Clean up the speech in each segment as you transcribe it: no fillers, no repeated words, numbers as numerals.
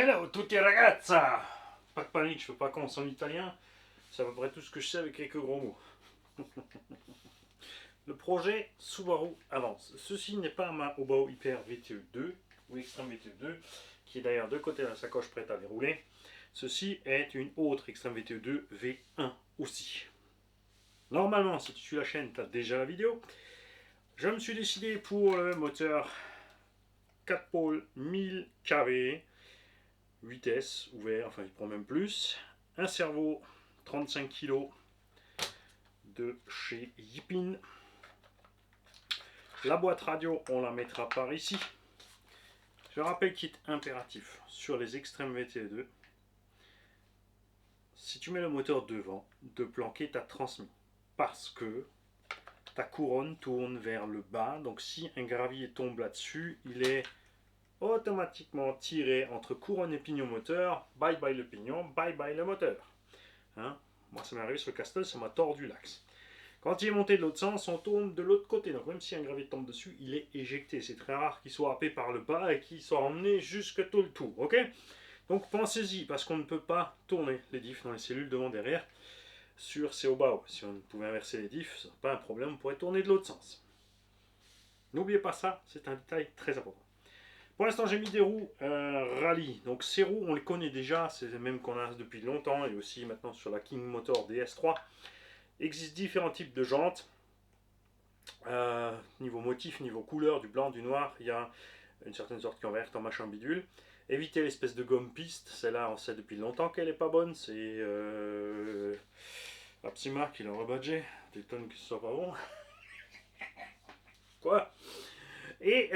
Hello tutti ragazza. Pas de panique, je ne peux pas commencer en italien. C'est à peu près tout ce que je sais avec quelques gros mots. Le projet Subaru avance. Ceci n'est pas ma Obao Hyper VTE2 ou Extreme VTE2, qui est d'ailleurs de côté de la sacoche prête à dérouler. Ceci est une autre Extreme VTE2 V1 aussi. Normalement, si tu suis la chaîne, tu as déjà la vidéo. Je me suis décidé pour le moteur 4 pôles 1000 kV, 8S ouvert, enfin il prend même plus. Un cerveau 35 kg de chez Yipin. La boîte radio, on la mettra par ici. Je rappelle qu'il est impératif sur les Extreme VTE2, si tu mets le moteur devant, de planquer ta transmission. Parce que ta couronne tourne vers le bas. Donc si un gravier tombe là-dessus, il est automatiquement tiré entre couronne et pignon moteur. Bye bye le pignon, bye bye le moteur. Hein, moi ça m'est arrivé sur le Castle, ça m'a tordu l'axe. Quand il est monté de l'autre sens, on tourne de l'autre côté. Donc même si un gravier tombe dessus, il est éjecté. C'est très rare qu'il soit happé par le bas et qu'il soit emmené jusque tout le tour. Ok? Donc pensez-y, parce qu'on ne peut pas tourner les diffs dans les cellules devant derrière sur ces Obao. Si on pouvait inverser les diffs, ce n'est pas un problème, on pourrait tourner de l'autre sens. N'oubliez pas ça, c'est un détail très important. Pour l'instant, j'ai mis des roues rallye. Donc ces roues, on les connaît déjà, c'est les mêmes qu'on a depuis longtemps et aussi maintenant sur la King Motor DS3. Il existe différents types de jantes. Niveau motif, niveau couleur, du blanc, du noir, il y a une certaine sorte qui est en vert, en machin bidule. Évitez l'espèce de gomme piste, celle-là on sait depuis longtemps qu'elle n'est pas bonne, c'est Apsima qui l'a rebadgé, t'étonnes que ce soit pas bon. Quoi? Et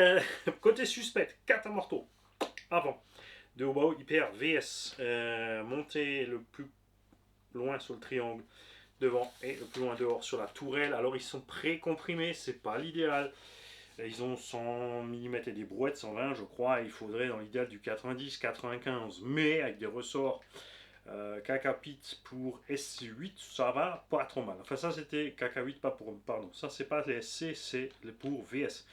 côté suspect, 4 amortos avant de Obao Hyper VS, monté le plus loin sur le triangle devant et le plus loin dehors sur la tourelle. Alors ils sont pré-comprimés, c'est pas l'idéal. Ils ont 100 mm et des brouettes 120 je crois. Il faudrait dans l'idéal du 90-95, mais avec des ressorts KK8 pour SC8, ça va pas trop mal. Enfin ça c'était KK8 pas pour, pardon, ça c'est pas les SC, c'est pour VS.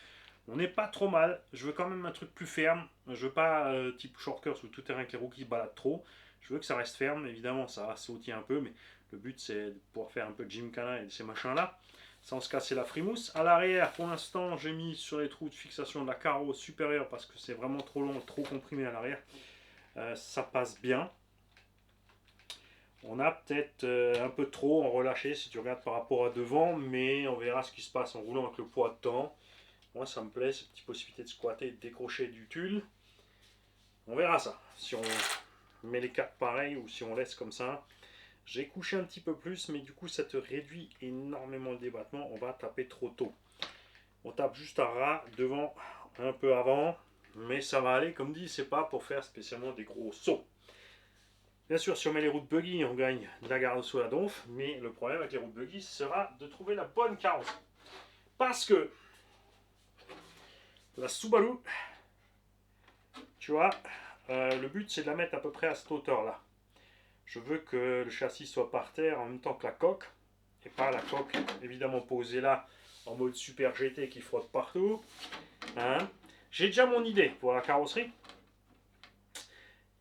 On n'est pas trop mal. Je veux quand même un truc plus ferme. Je veux pas type shortcut ou tout terrain avec les roues qui se baladent trop. Je veux que ça reste ferme. Évidemment, ça va sautiller un peu, mais le but c'est de pouvoir faire un peu de gymkhana et de ces machins-là, sans se casser la frimousse. À l'arrière, pour l'instant, j'ai mis sur les trous de fixation de la carreau supérieure parce que c'est vraiment trop long, trop comprimé à l'arrière. Ça passe bien. On a peut-être un peu trop en relâché si tu regardes par rapport à devant, mais on verra ce qui se passe en roulant avec le poids dedans. Moi ça me plaît, cette petite possibilité de squatter et de décrocher du tulle. On verra ça, si on met les cartes pareilles ou si on laisse comme ça. J'ai couché un petit peu plus, mais du coup ça te réduit énormément le débattement. On va taper trop tôt. On tape juste à ras, devant, un peu avant, mais ça va aller, comme dit, c'est pas pour faire spécialement des gros sauts. Bien sûr, si on met les roues de buggy, on gagne de la garde sous la donf, mais le problème avec les roues de buggy sera de trouver la bonne carrosserie. Parce que la Subaru, tu vois, le but c'est de la mettre à peu près à cette hauteur là. Je veux que le châssis soit par terre en même temps que la coque, et pas la coque évidemment posée là en mode super GT qui frotte partout. Hein. J'ai déjà mon idée pour la carrosserie.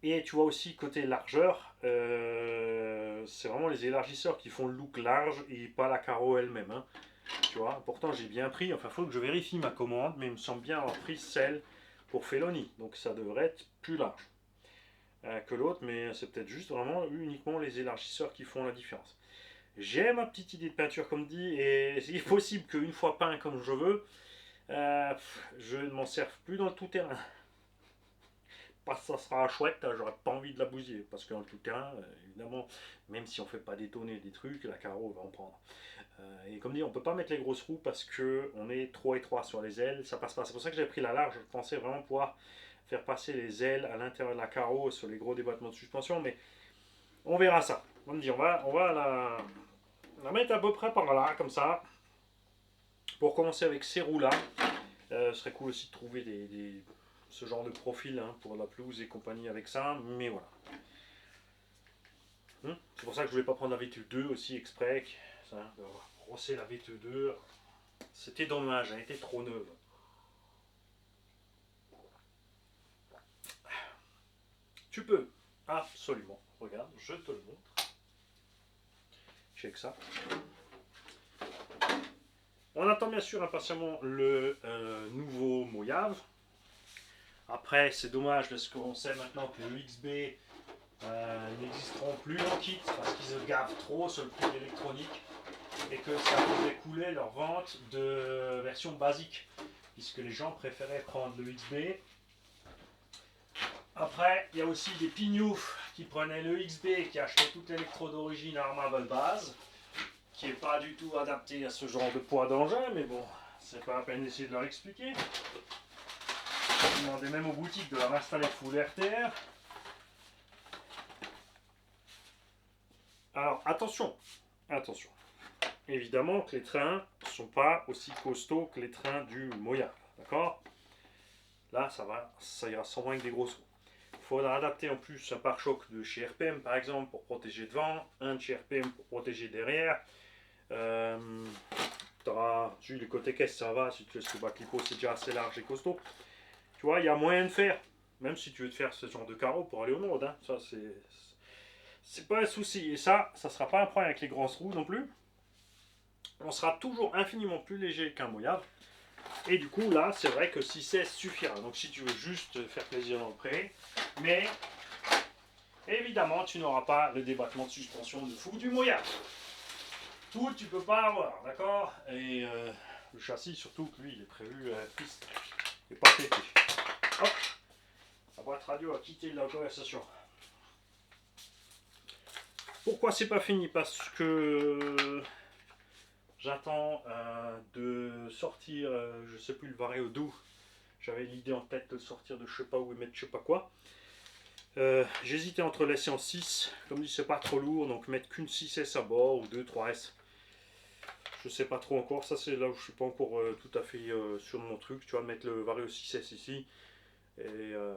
Et tu vois aussi côté largeur, c'est vraiment les élargisseurs qui font le look large et pas la carreau elle-même. Hein. Tu vois, pourtant j'ai bien pris, enfin il faut que je vérifie ma commande, mais il me semble bien avoir pris celle pour Felony, donc ça devrait être plus large que l'autre, mais c'est peut-être juste vraiment uniquement les élargisseurs qui font la différence. J'ai ma petite idée de peinture comme dit, et il est possible qu'une fois peint comme je veux, je ne m'en serve plus dans le tout-terrain. Parce que ça sera chouette, j'aurais pas envie de la bousiller, parce que dans le tout-terrain, évidemment, même si on fait pas détonner des trucs, la carreau va en prendre. Et comme dit, on peut pas mettre les grosses roues parce que on est trop étroit sur les ailes, ça passe pas. C'est pour ça que j'ai pris la large, je pensais vraiment pouvoir faire passer les ailes à l'intérieur de la carreau sur les gros débattements de suspension, mais on verra ça. Comme dit, on va la mettre à peu près par là, comme ça, pour commencer avec ces roues là. Ce serait cool aussi de trouver ce genre de profil hein, pour la pelouse et compagnie avec ça, mais voilà. C'est pour ça que je voulais pas prendre la VTE2 aussi exprès, ça, de brosser la VTE2, c'était dommage, elle était trop neuve. Tu peux absolument, regarde, je te le montre. Check ça. On attend bien sûr impatiemment le nouveau Mojave. Après, c'est dommage parce qu'on sait maintenant que le XB n'existeront plus en kit parce qu'ils se gavent trop sur le prix électronique et que ça faisait couler leur vente de version basique puisque les gens préféraient prendre le XB. Après, il y a aussi des pignoufs qui prenaient le XB qui achetaient toute l'électro d'origine Armable base qui n'est pas du tout adapté à ce genre de poids d'engin, mais bon, c'est pas la peine d'essayer de leur expliquer. Je demandais même aux boutiques de leur installer full RTR. Alors attention, attention. Évidemment que les trains ne sont pas aussi costauds que les trains du Mojave, d'accord? Là, ça ira sans avec des gros sauts. Il faudra adapter en plus un pare-choc de chez RPM par exemple pour protéger devant, un de chez RPM pour protéger derrière. Tu le côté caisse ça va, si tu laisses le bas clipo c'est déjà assez large et costaud. Tu vois, il y a moyen de faire, même si tu veux te faire ce genre de carreau pour aller au nord, hein, ça c'est pas un souci. Et ça sera pas un problème avec les grosses roues non plus. On sera toujours infiniment plus léger qu'un Mojave. Et du coup là c'est vrai que 6S suffira. Donc si tu veux juste faire plaisir dans le pré, mais évidemment tu n'auras pas le débattement de suspension de fou du Mojave. Tout tu peux pas avoir, d'accord? Et le châssis surtout que lui il est prévu piste et pas pété. Hop, la boîte radio a quitté la conversation. Pourquoi c'est pas fini? Parce que j'attends de sortir, je sais plus, le Vario doux. J'avais l'idée en tête de le sortir de je sais pas où et mettre je sais pas quoi. J'hésitais entre laisser en 6, comme dit c'est pas trop lourd, donc mettre qu'une 6S à bord ou 2, 3S. Je sais pas trop encore, ça c'est là où je suis pas encore tout à fait sur mon truc, tu vois, mettre le Vario 6S ici et de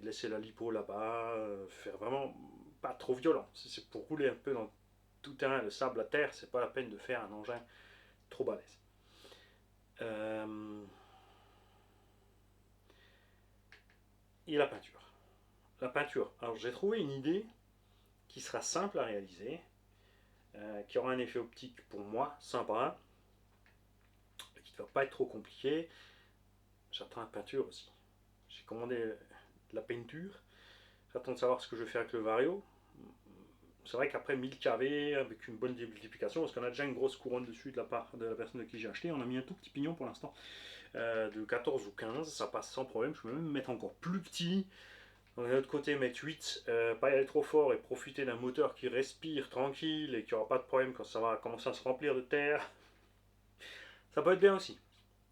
laisser la lipo là-bas, faire vraiment pas trop violent. Si c'est pour rouler un peu dans tout terrain, le sable, la terre, c'est pas la peine de faire un engin trop balèze. Et la peinture. La peinture, alors j'ai trouvé une idée qui sera simple à réaliser, qui aura un effet optique pour moi sympa, qui ne va pas être trop compliqué. J'attends la peinture aussi. J'ai commandé de la peinture. J'attends de savoir ce que je vais faire avec le Vario. C'est vrai qu'après 1000 kV, avec une bonne multiplication, parce qu'on a déjà une grosse couronne dessus de la part de la personne de qui j'ai acheté, on a mis un tout petit pignon pour l'instant, de 14 ou 15, ça passe sans problème. Je peux même mettre encore plus petit. Donc d'un autre côté, mettre 8, pas y aller trop fort et profiter d'un moteur qui respire tranquille et qui n'aura pas de problème quand ça va commencer à se remplir de terre. Ça peut être bien aussi.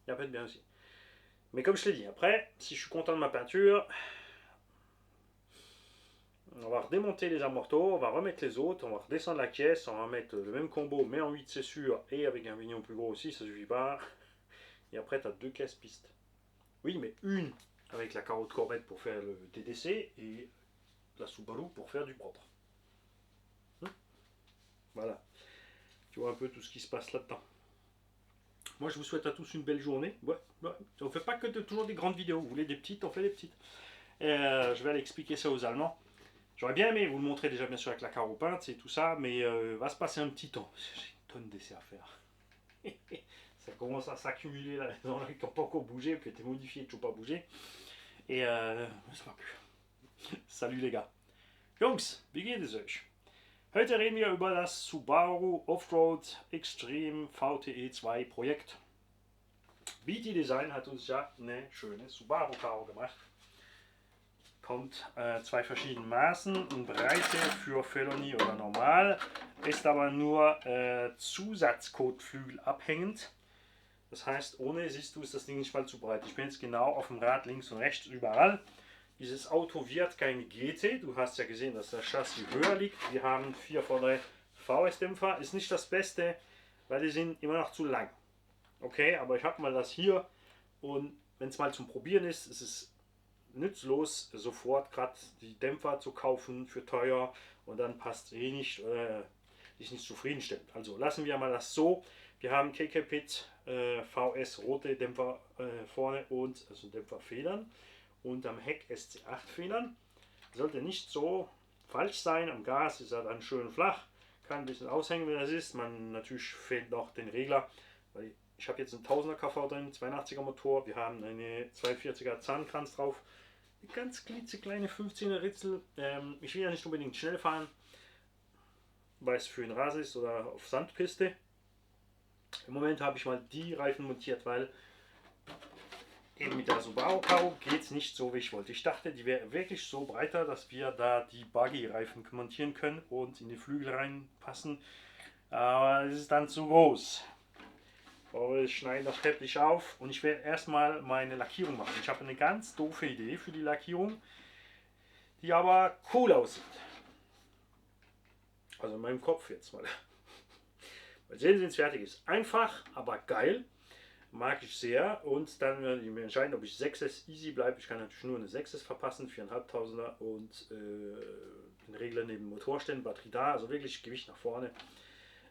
Ça peut être bien aussi. Mais comme je l'ai dit, après, si je suis content de ma peinture, on va redémonter les amortos, on va remettre les autres, on va redescendre la caisse, on va mettre le même combo, mais en 8 c'est sûr, et avec un vignon plus gros aussi, ça suffit pas. Et après, tu as 2 caisses pistes. Oui, mais une avec la carreau de Corvette pour faire le TDC et la Subaru pour faire du propre. Voilà. Tu vois un peu tout ce qui se passe là-dedans. Moi, je vous souhaite à tous une belle journée. Ouais. On ne fait pas que toujours des grandes vidéos. Vous voulez des petites, on fait des petites. Et je vais aller expliquer ça aux Allemands. J'aurais bien aimé vous le montrer déjà, bien sûr, avec la carreau peinte et tout ça, mais va se passer un petit temps. J'ai une tonne d'essais à faire. Ça commence à s'accumuler là, qui n'ont pas encore bougé, qui ont été modifiés, toujours pas bougé. Et ça va plus. Salut les gars. Jungs, wie geht es euch? Heute reden wir über das Subaru Offroad Extreme VTE 2 Projekt. BT Design hat uns ja eine schöne Subaru Karo gemacht. Kommt zwei verschiedene Maßen in Breite für Felony oder normal, ist aber nur Zusatzkotflügel abhängend. Das heißt, ohne siehst du, ist das Ding nicht mal zu breit. Ich bin jetzt genau auf dem Rad links und rechts überall. Dieses Auto wird kein GT. Du hast ja gesehen, dass das Chassis höher liegt. Wir haben 4 vordere VS-Dämpfer. Ist nicht das Beste, weil die sind immer noch zu lang. Okay, aber ich habe mal das hier und wenn es mal zum Probieren ist, ist es nützlos, sofort gerade die Dämpfer zu kaufen für teuer und dann passt eh nicht, dich nicht zufriedenstellt. Also lassen wir mal das so. Wir haben KK-Pit VS rote Dämpfer vorne und also Dämpferfedern und am Heck SC8 Federn. Sollte nicht so falsch sein. Am Gas ist er dann schön flach, kann ein bisschen aushängen, wenn es ist. Man natürlich fehlt noch den Regler, weil ich habe jetzt einen 1000er kV drin, 82er Motor. Wir haben eine 240er Zahnkranz drauf. Eine ganz klitzekleine 15er Ritzel. Ich will ja nicht unbedingt schnell fahren, weil es für ein Rasen ist oder auf Sandpiste. Im Moment habe ich mal die Reifen montiert, weil eben mit der Subaru Karo geht es nicht so, wie ich wollte. Ich dachte, die wäre wirklich so breiter, dass wir da die Buggy-Reifen montieren können und in die Flügel reinpassen. Aber es ist dann zu groß. Aber ich schneide das Teppich auf und ich werde erstmal meine Lackierung machen. Ich habe eine ganz doofe Idee für die Lackierung, die aber cool aussieht. Also in meinem Kopf jetzt mal. Mal sehen, wenn es fertig ist. Einfach, aber geil. Mag ich sehr. Und dann werde ich mir entscheiden, ob ich 6S easy bleibe. Ich kann natürlich nur eine 6S verpassen, 4.500er und den Regler neben dem Motor stellen, Batterie da, also wirklich Gewicht nach vorne.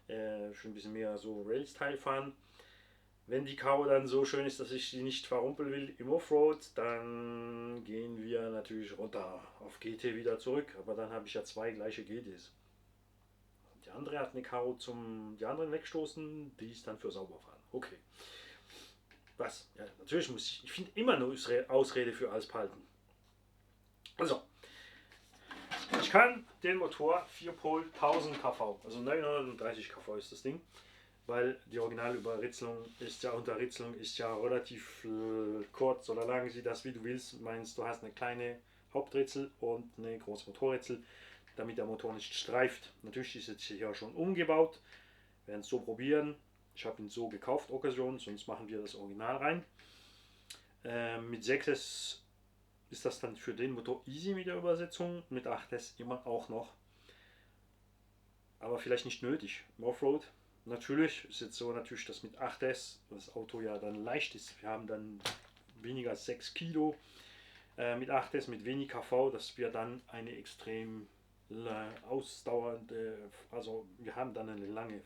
Schon ein bisschen mehr so Rail-Style fahren. Wenn die Karo dann so schön ist, dass ich sie nicht verrumpeln will im Offroad, dann gehen wir natürlich runter auf GT wieder zurück. Aber dann habe ich ja zwei gleiche GTs. Die andere hat eine Karo zum die anderen wegstoßen, die ist dann für Sauberfahren. Okay. Was? Ja, natürlich muss ich finde immer eine Ausrede für alles behalten. Also, ich kann den Motor 4-Pol 1000 kV, also 930 kV ist das Ding. Weil die Originalüberritzelung ist ja, Unterritzelung ist ja relativ kurz oder lang, sieh das wie du willst. Meinst du hast eine kleine Hauptritzel und eine große Motorritzel, damit der Motor nicht streift. Natürlich ist jetzt hier schon umgebaut, wir werden es so probieren. Ich habe ihn so gekauft, Occasion, sonst machen wir das Original rein. Mit 6S ist das dann für den Motor easy mit der Übersetzung, mit 8S immer auch noch. Aber vielleicht nicht nötig im Offroad. Natürlich ist jetzt so natürlich, dass mit 8S das Auto ja dann leicht ist. Wir haben dann weniger als 6 Kilo mit 8S, mit wenig KV, dass wir dann eine extrem ausdauernde, also wir haben dann eine lange.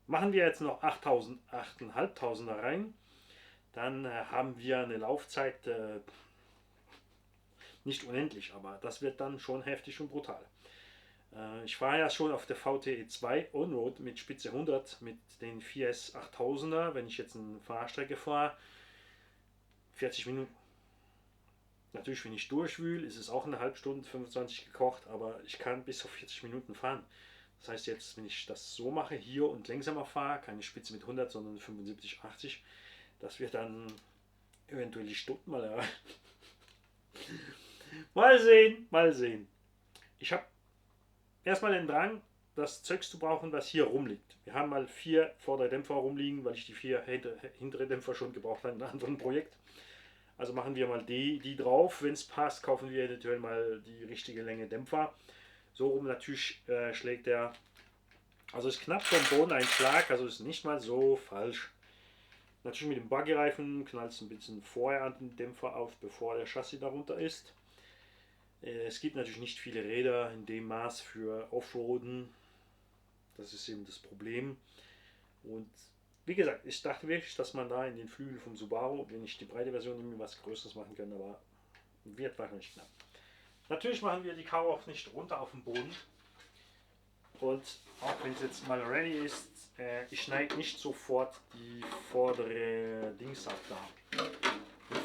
Machen wir jetzt noch 8000, 8500er rein, dann haben wir eine Laufzeit nicht unendlich, aber das wird dann schon heftig und brutal. Ich fahre ja schon auf der VTE 2 Onroad mit Spitze 100 mit den 4S 8000er. Wenn ich jetzt eine Fahrstrecke fahre, 40 Minuten. Natürlich, wenn ich durchwühle, ist es auch eine halbe Stunde, 25 gekocht, aber ich kann bis auf 40 Minuten fahren. Das heißt jetzt, wenn ich das so mache hier und langsamer fahre, keine Spitze mit 100, sondern 75, 80, dass wir dann eventuell die Stunden mal erreichen. Mal sehen, mal sehen. Ich habe erstmal den Drang, das Zeugs zu brauchen, was hier rumliegt. Wir haben mal 4 vordere Dämpfer rumliegen, weil ich die 4 hintere Dämpfer schon gebraucht habe in einem anderen Projekt. Also machen wir mal die drauf. Wenn es passt, kaufen wir eventuell mal die richtige Länge Dämpfer. So rum natürlich schlägt der, also ist knapp vom Bodeneinschlag, also ist nicht mal so falsch. Natürlich mit dem Buggy-Reifen knallt es ein bisschen vorher an den Dämpfer auf, bevor der Chassis darunter ist. Es gibt natürlich nicht viele Räder in dem Maß für Offroaden. Das ist eben das Problem. Und wie gesagt, ich dachte wirklich, dass man da in den Flügel vom Subaru, wenn ich die breite Version nehme, was Größeres machen kann, aber wird wahrscheinlich knapp. Natürlich machen wir die Karo auch nicht runter auf den Boden. Und auch wenn es jetzt mal ready ist, ich schneide nicht sofort die vordere Dings ab da.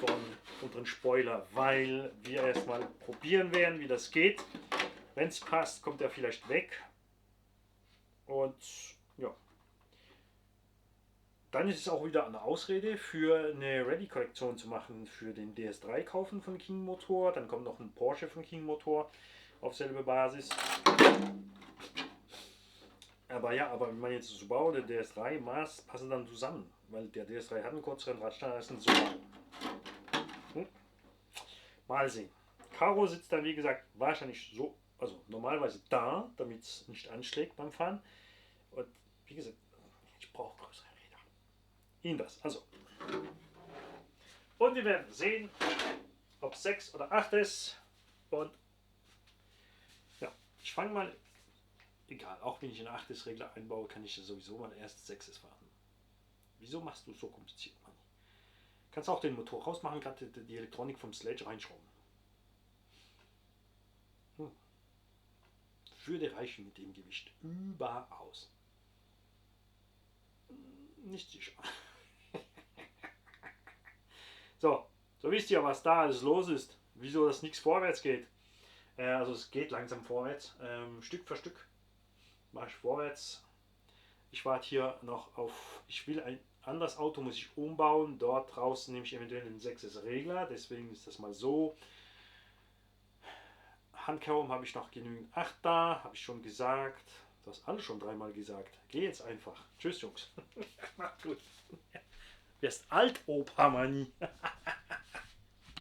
Von unseren Spoiler, weil wir erstmal probieren werden, wie das geht. Wenn es passt, kommt er vielleicht weg. Und ja. Dann ist es auch wieder eine Ausrede für eine Ready-Kollektion zu machen, für den DS3 kaufen von King Motor. Dann kommt noch ein Porsche von King Motor auf selbe Basis. Aber ja, aber wenn man jetzt Subaru und der DS3 Maß passen dann zusammen, weil der DS3 hat einen kürzeren Radstand als ein Subaru. Mal sehen. Karo sitzt dann wie gesagt wahrscheinlich so, also normalerweise da, damit es nicht anschlägt beim Fahren. Und wie gesagt, ich brauche größere Räder. Ihnen das. Also. Und wir werden sehen, ob 6 oder 8 ist. Und ja, ich fange mal, egal, auch wenn ich einen 8 Regler einbaue, kann ich ja sowieso mal erst 6 fahren. Wieso machst du es so kompliziert, Mann? Kannst auch den Motor rausmachen, gerade die Elektronik vom Sledge reinschrauben. würde reichen mit dem Gewicht. Überaus. Nicht sicher. So wisst ihr, was da alles los ist. Wieso das nichts vorwärts geht. Also es geht langsam vorwärts. Stück für Stück mache ich vorwärts. Ich warte hier noch auf, ich will ein anderes Auto, muss ich umbauen. Dort draußen nehme ich eventuell einen 6er Regler, deswegen ist das mal so. Handkerum habe ich noch genügend 8 da, habe ich schon gesagt. Du hast alles schon 3-mal gesagt. Geh jetzt einfach. Tschüss, Jungs. Macht gut. Du wirst alt, Opa Mani.